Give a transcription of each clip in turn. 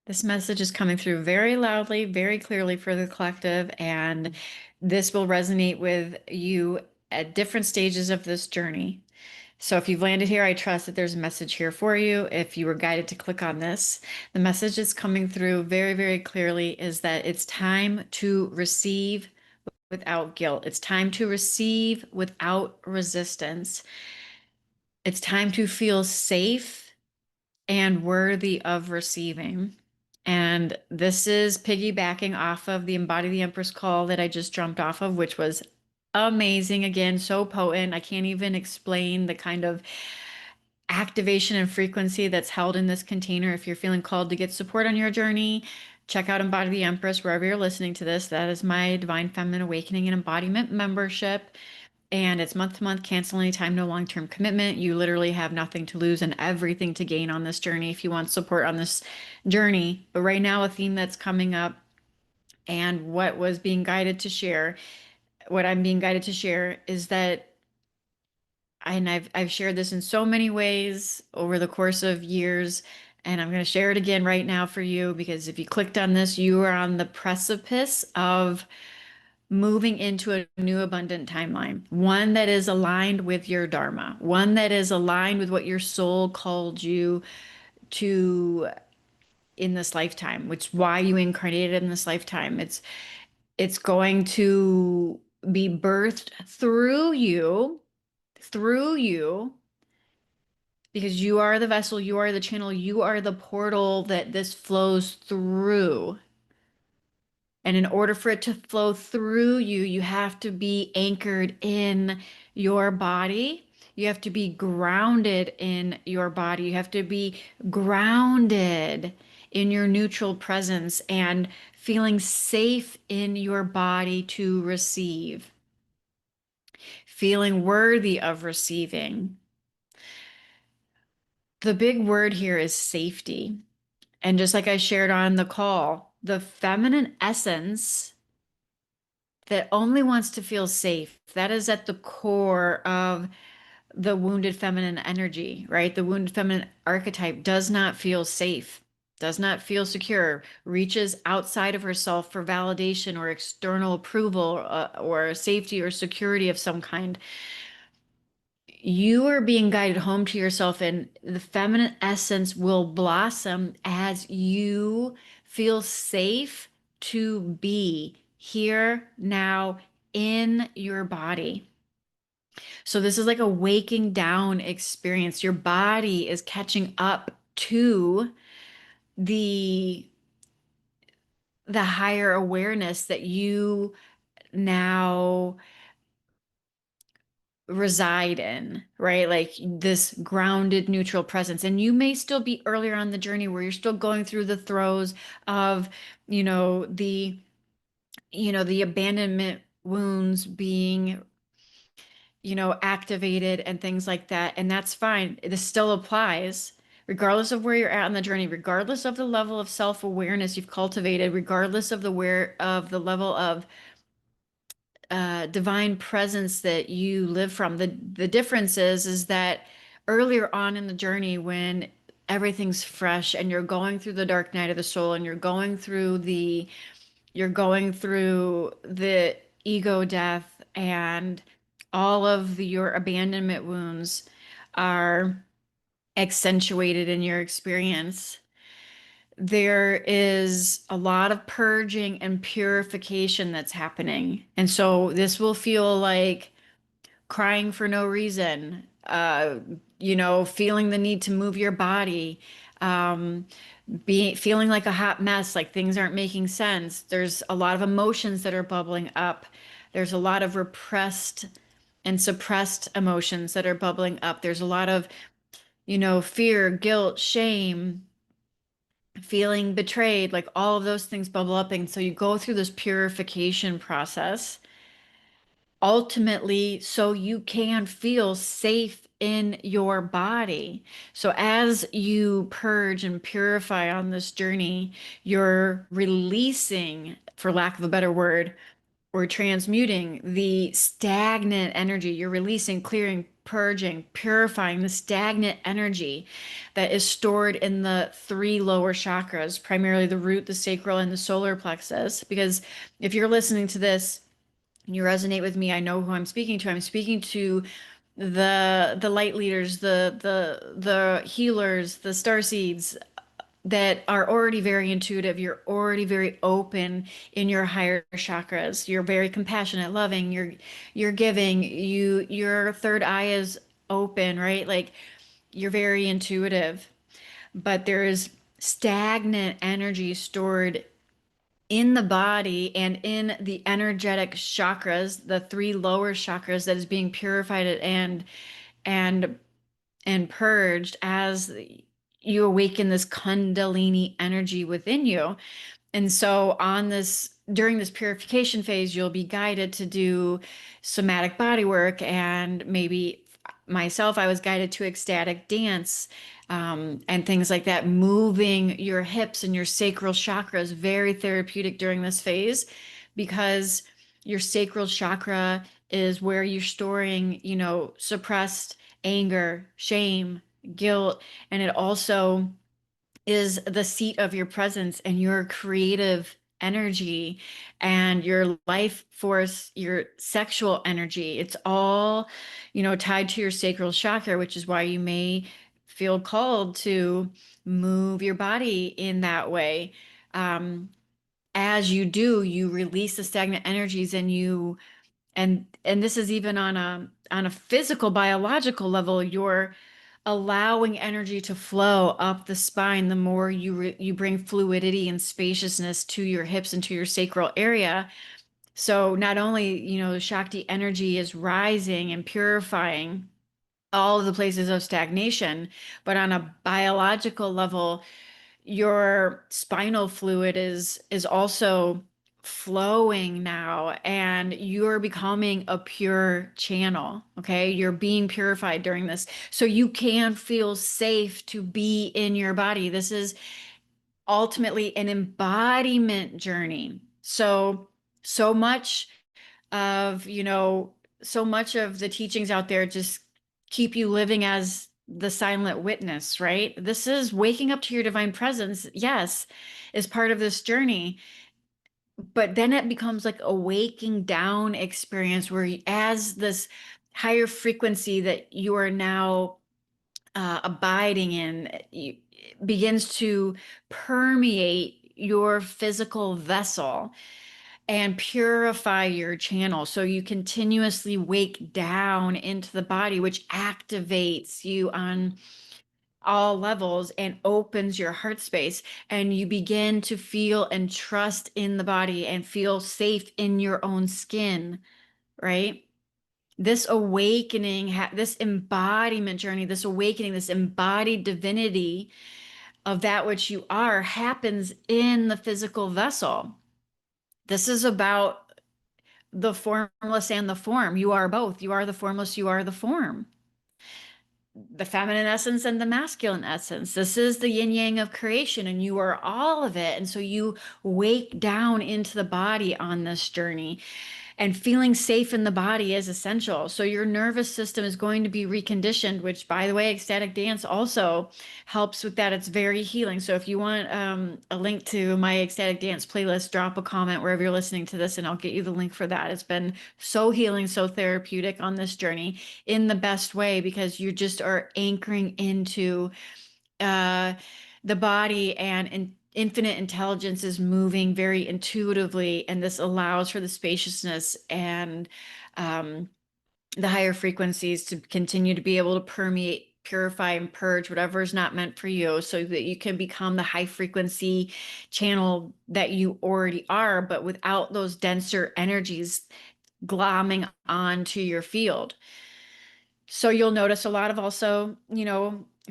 This message is coming through very loudly, very clearly for the collective, and this will resonate with you at different stages of this journey. So if you've landed here, I trust that there's a message here for you. If you were guided to click on this, the message that's coming through very, very clearly is that it's time to receive without guilt. It's time to receive without resistance. It's time to feel safe and worthy of receiving. And this is piggybacking off of the Embody the Empress call that I just jumped off of, which was amazing. Again, so potent. I can't even explain the kind of activation and frequency that's held in this container. If you're feeling called to get support on your journey, check out Embody the Empress wherever you're listening to this. That is my Divine Feminine Awakening and Embodiment membership. And it's month to month, cancel anytime, no long-term commitment. You literally have nothing to lose and everything to gain on this journey if you want support on this journey. But right now, a theme that's coming up and what was being guided to share, what I'm being guided to share is that, and I've shared this in so many ways over the course of years, and I'm going to share it again right now for you because if you clicked on this, you are on the precipice of moving into a new abundant timeline, one that is aligned with your dharma, one that is aligned with what your soul called you to in this lifetime, which is why you incarnated in this lifetime. It's going to be birthed through you, because you are the vessel, you are the channel, you are the portal that this flows through. And in order for it to flow through you, you have to be anchored in your body. You have to be grounded in your body. You have to be grounded in your neutral presence and feeling safe in your body to receive, feeling worthy of receiving. The big word here is safety. And just like I shared on the call, the feminine essence that only wants to feel safe. That is at the core of the wounded feminine energy, right? The wounded feminine archetype does not feel safe, does not feel secure, reaches outside of herself for validation or external approval or safety or security of some kind. You are being guided home to yourself, and the feminine essence will blossom as you feel safe to be here now in your body. So this is like a waking down experience. Your body is catching up to the the higher awareness that you now reside in, right? Like this grounded, neutral presence. And you may still be earlier on the journey where you're still going through the throes of, you know, the abandonment wounds being, activated and things like that. And that's fine. This still applies. Regardless of where you're at on the journey, regardless of the level of self-awareness you've cultivated, regardless of the level of divine presence that you live from. The difference is that earlier on in the journey, when everything's fresh and you're going through the dark night of the soul and you're going through the ego death and all of your abandonment wounds are accentuated in your experience. There is a lot of purging and purification that's happening. And so this will feel like crying for no reason, feeling the need to move your body, um, feeling like a hot mess, like things aren't making sense. There's a lot of emotions that are bubbling up. There's a lot of repressed and suppressed emotions that are bubbling up. There's a lot of, fear, guilt, shame, feeling betrayed, like all of those things bubble up. And so you go through this purification process ultimately so you can feel safe in your body. So as you purge and purify on this journey, you're releasing, for lack of a better word, or transmuting the stagnant energy. You're releasing, clearing, purging, purifying the stagnant energy that is stored in the three lower chakras, primarily the root, the sacral, and the solar plexus. Because if you're listening to this and you resonate with me, I know who I'm speaking to. I'm speaking to the light leaders, the healers, the star seeds that are already very intuitive. You're already very open in your higher chakras. You're very compassionate, loving, you're giving, your third eye is open, right? Like you're very intuitive, but there is stagnant energy stored in the body and in the energetic chakras, the three lower chakras, that is being purified and and purged as you awaken this kundalini energy within you. And so on this, during this purification phase, you'll be guided to do somatic body work, and maybe myself, I was guided to ecstatic dance, and things like that, moving your hips and your sacral chakras, very therapeutic during this phase, because your sacral chakra is where you're storing, suppressed anger, shame, guilt, and it also is the seat of your presence and your creative energy and your life force, your sexual energy. It's all, tied to your sacral chakra, which is why you may feel called to move your body in that way. As you do, you release the stagnant energies, and this is even on a physical biological level. You're allowing energy to flow up the spine. The more you bring fluidity and spaciousness to your hips and to your sacral area, so not only, the Shakti energy is rising and purifying all of the places of stagnation, but on a biological level, your spinal fluid is also flowing now, and you're becoming a pure channel. Okay, you're being purified during this, so you can feel safe to be in your body. This is ultimately an embodiment journey. So much of, so much of the teachings out there just keep you living as the silent witness, right? This is waking up to your divine presence, yes, is part of this journey. But then it becomes like a waking down experience where as this higher frequency that you are now abiding in begins to permeate your physical vessel and purify your channel. So you continuously wake down into the body, which activates you on all levels and opens your heart space. And you begin to feel and trust in the body and feel safe in your own skin, right? This awakening, this embodiment journey, this awakening, this embodied divinity of that which you are happens in the physical vessel. This is about the formless and the form. You are both. You are the formless, you are the form. The feminine essence and the masculine essence. This is the yin yang of creation, and you are all of it. And so you wake down into the body on this journey. And feeling safe in the body is essential. So your nervous system is going to be reconditioned, which, by the way, ecstatic dance also helps with that. It's very healing. So if you want a link to my ecstatic dance playlist, drop a comment wherever you're listening to this, and I'll get you the link for that. It's been so healing, so therapeutic on this journey in the best way, because you just are anchoring into uh, the body, and infinite intelligence is moving very intuitively, and this allows for the spaciousness and um, the higher frequencies to continue to be able to permeate, purify, and purge whatever is not meant for you, so that you can become the high frequency channel that you already are, but without those denser energies glomming onto your field. So you'll notice a lot of also,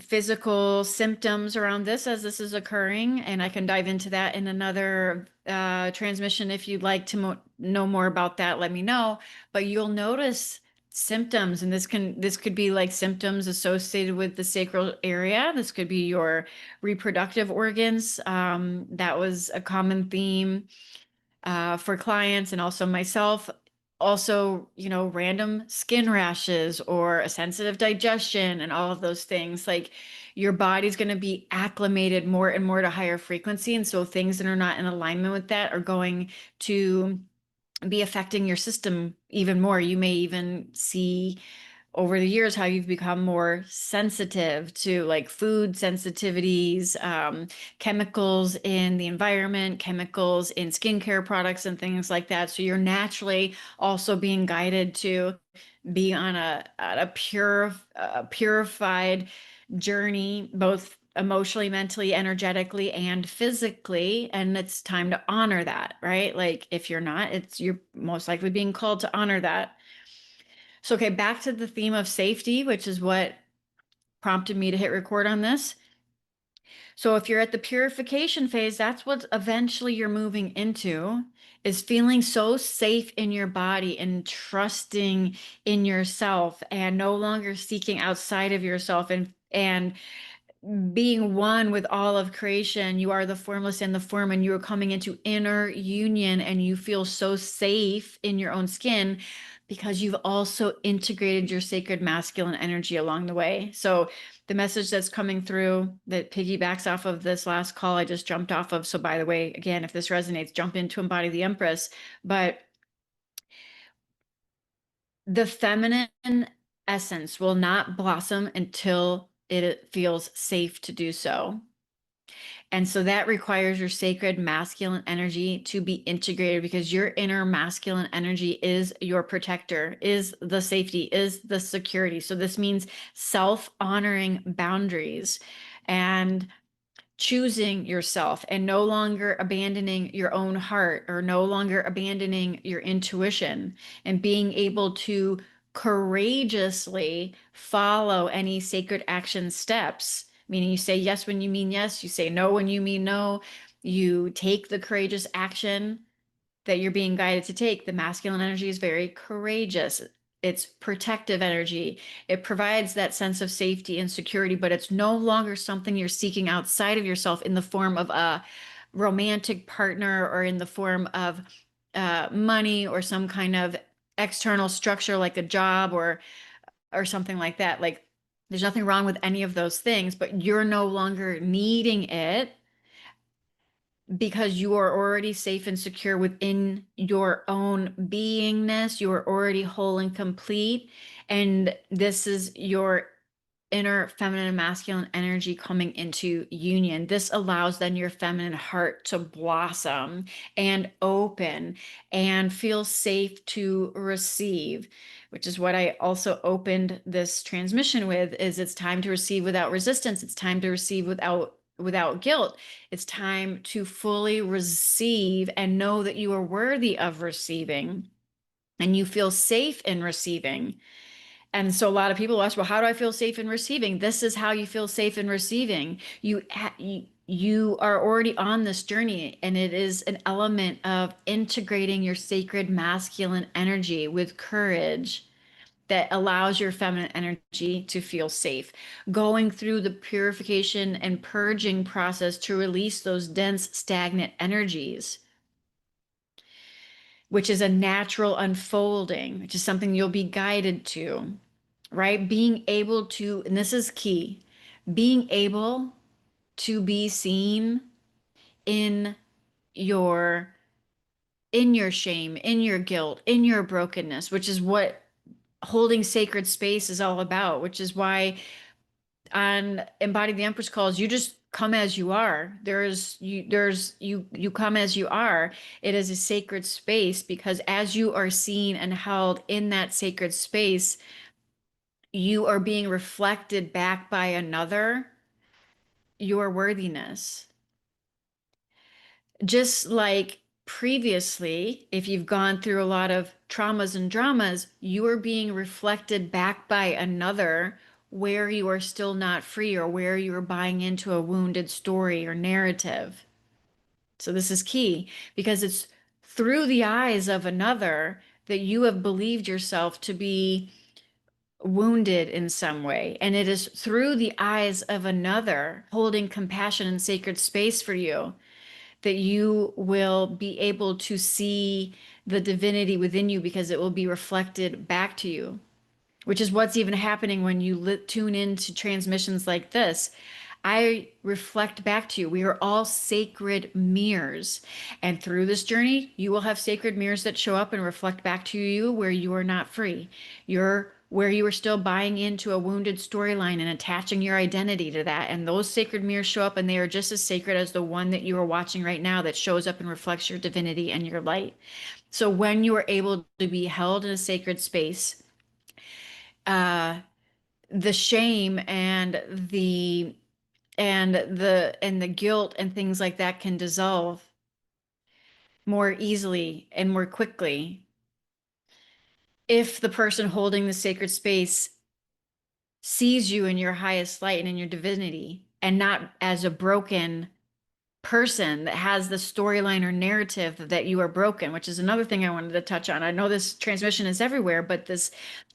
physical symptoms around this as this is occurring. And I can dive into that in another transmission. If you'd like to know more about that, let me know. But you'll notice symptoms, and this could be like symptoms associated with the sacral area. This could be your reproductive organs. That was a common theme for clients and also myself. also, random skin rashes or a sensitive digestion and all of those things. Like your body's going to be acclimated more and more to higher frequency. And so things that are not in alignment with that are going to be affecting your system even more. You may even see over the years how you've become more sensitive to like food sensitivities, chemicals in the environment, chemicals in skincare products and things like that. So you're naturally also being guided to be on a purified journey, both emotionally, mentally, energetically, and physically. And it's time to honor that, right? Like if you're not, you're most likely being called to honor that. So, okay, back to the theme of safety, which is what prompted me to hit record on this. So, if you're at the purification phase, that's what eventually you're moving into, is feeling so safe in your body and trusting in yourself and no longer seeking outside of yourself and being one with all of creation. You are the formless and the form, and you are coming into inner union, and you feel so safe in your own skin because you've also integrated your sacred masculine energy along the way. So the message that's coming through that piggybacks off of this last call I just jumped off of. So by the way, again, if this resonates, jump into Embody the Empress. But the feminine essence will not blossom until it feels safe to do so. And so that requires your sacred masculine energy to be integrated, because your inner masculine energy is your protector, is the safety, is the security. So this means self-honoring boundaries and choosing yourself and no longer abandoning your own heart or no longer abandoning your intuition, and being able to courageously follow any sacred action steps. Meaning you say yes when you mean yes, you say no when you mean no, you take the courageous action that you're being guided to take. The masculine energy is very courageous. It's protective energy. It provides that sense of safety and security, but it's no longer something you're seeking outside of yourself in the form of a romantic partner or in the form of money or some kind of external structure like a job or something like that. Like there's nothing wrong with any of those things, but you're no longer needing it because you are already safe and secure within your own beingness. You are already whole and complete. And this is your inner feminine and masculine energy coming into union. This allows then your feminine heart to blossom and open and feel safe to receive, which is what I also opened this transmission with. Is it's time to receive without resistance. It's time to receive without guilt. It's time to fully receive and know that you are worthy of receiving and you feel safe in receiving. And so a lot of people ask, well, how do I feel safe in receiving? This is how you feel safe in receiving. You are already on this journey, and it is an element of integrating your sacred masculine energy with courage that allows your feminine energy to feel safe. Going through the purification and purging process to release those dense, stagnant energies, which is a natural unfolding, which is something you'll be guided to, right? Being able to, and this is key, being able to be seen in your shame, in your guilt, in your brokenness, which is what holding sacred space is all about, which is why on Embody the Empress calls, you just come as you are. You come as you are. It is a sacred space because as you are seen and held in that sacred space, you are being reflected back by another, your worthiness. Just like previously, if you've gone through a lot of traumas and dramas, you are being reflected back by another where you are still not free or where you are buying into a wounded story or narrative. So this is key because it's through the eyes of another that you have believed yourself to be wounded in some way. And it is through the eyes of another holding compassion and sacred space for you that you will be able to see the divinity within you because it will be reflected back to you, which is what's even happening when you tune into transmissions like this. I reflect back to you. We are all sacred mirrors. And through this journey, you will have sacred mirrors that show up and reflect back to you where you are not free. You're where you are still buying into a wounded storyline and attaching your identity to that. And those sacred mirrors show up and they are just as sacred as the one that you are watching right now that shows up and reflects your divinity and your light. So when you are able to be held in a sacred space, uh, the shame and the guilt and things like that can dissolve more easily and more quickly if the person holding the sacred space sees you in your highest light and in your divinity and not as a broken person that has the storyline or narrative that you are broken, which is another thing I wanted to touch on. I know this transmission is everywhere, but this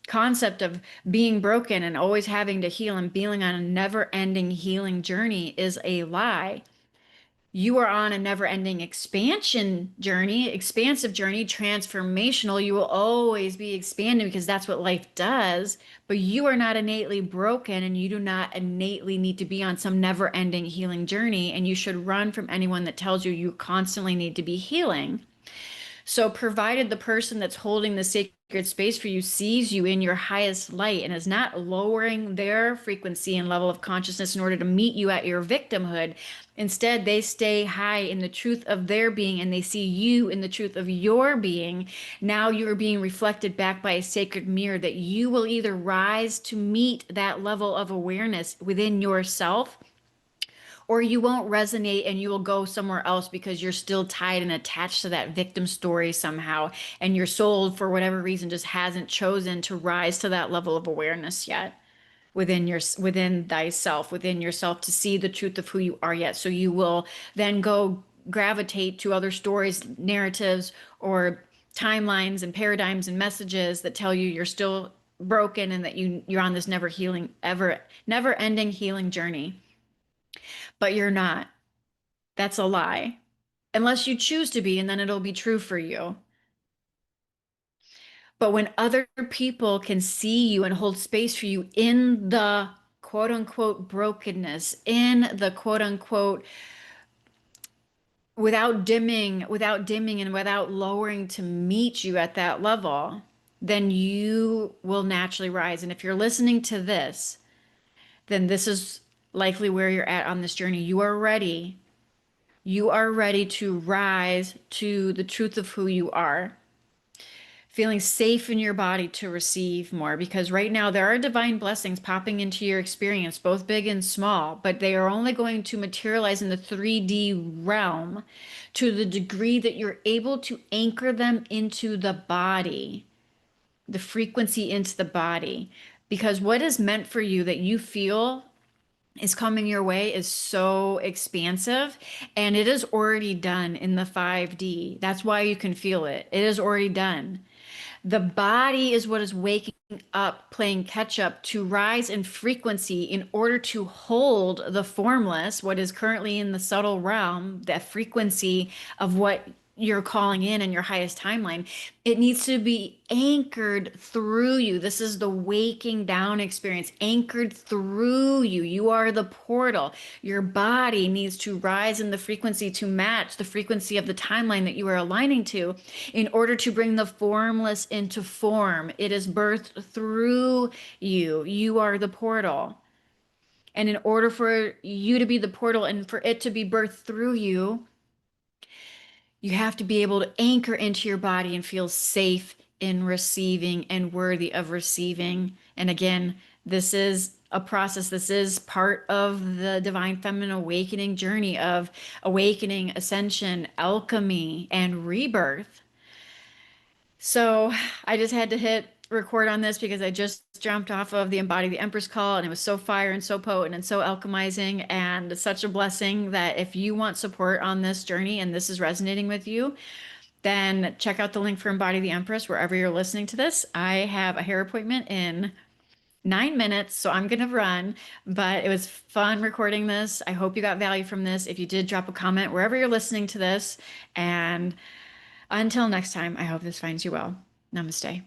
concept of being broken and always having to heal and being on a never-ending healing journey is a lie. You are on a never-ending expansive journey, transformational. You will always be expanding because that's what life does, but you are not innately broken and you do not innately need to be on some never-ending healing journey, and you should run from anyone that tells you you constantly need to be healing. So, provided the person that's holding the sacred space for you sees you in your highest light and is not lowering their frequency and level of consciousness in order to meet you at your victimhood, instead, they stay high in the truth of their being and they see you in the truth of your being. Now you are being reflected back by a sacred mirror that you will either rise to meet that level of awareness within yourself, or you won't resonate and you will go somewhere else because you're still tied and attached to that victim story somehow. And your soul, for whatever reason, just hasn't chosen to rise to that level of awareness yet within thyself, within yourself, to see the truth of who you are yet. So you will then go gravitate to other stories, narratives, or timelines and paradigms and messages that tell you you're still broken and that you're on this never ending healing journey. But you're not. That's a lie. Unless you choose to be, and then it'll be true for you. But when other people can see you and hold space for you in the quote unquote brokenness, in the quote unquote without dimming and without lowering to meet you at that level, then you will naturally rise. And if you're listening to this, then this is likely where you're at on this journey. You are ready. You are ready to rise to the truth of who you are, feeling safe in your body to receive more. Because right now, there are divine blessings popping into your experience, both big and small, but they are only going to materialize in the 3D realm to the degree that you're able to anchor them into the body, the frequency into the body. Because what is meant for you that you feel is coming your way is so expansive, and it is already done in the 5D. That's why you can feel it. It is already done. The body is what is waking up, playing catch up to rise in frequency in order to hold the formless, what is currently in the subtle realm, that frequency of what you're calling in your highest timeline. It needs to be anchored through you. This is the waking down experience, anchored through you. You are the portal. Your body needs to rise in the frequency to match the frequency of the timeline that you are aligning to in order to bring the formless into form. It is birthed through you. You are the portal. And in order for you to be the portal and for it to be birthed through you, you have to be able to anchor into your body and feel safe in receiving and worthy of receiving. And again, this is a process. This is part of the divine feminine awakening journey of awakening, ascension, alchemy, and rebirth. So I just had to hit record on this because I just jumped off of the Embody the Empress call, and it was so fire and so potent and so alchemizing and such a blessing that if you want support on this journey and this is resonating with you, then check out the link for Embody the Empress wherever you're listening to this. I have a hair appointment in 9 minutes, so I'm gonna run, but it was fun recording this. I hope you got value from this. If you did, drop a comment wherever you're listening to this. And until next time, I hope this finds you well. Namaste.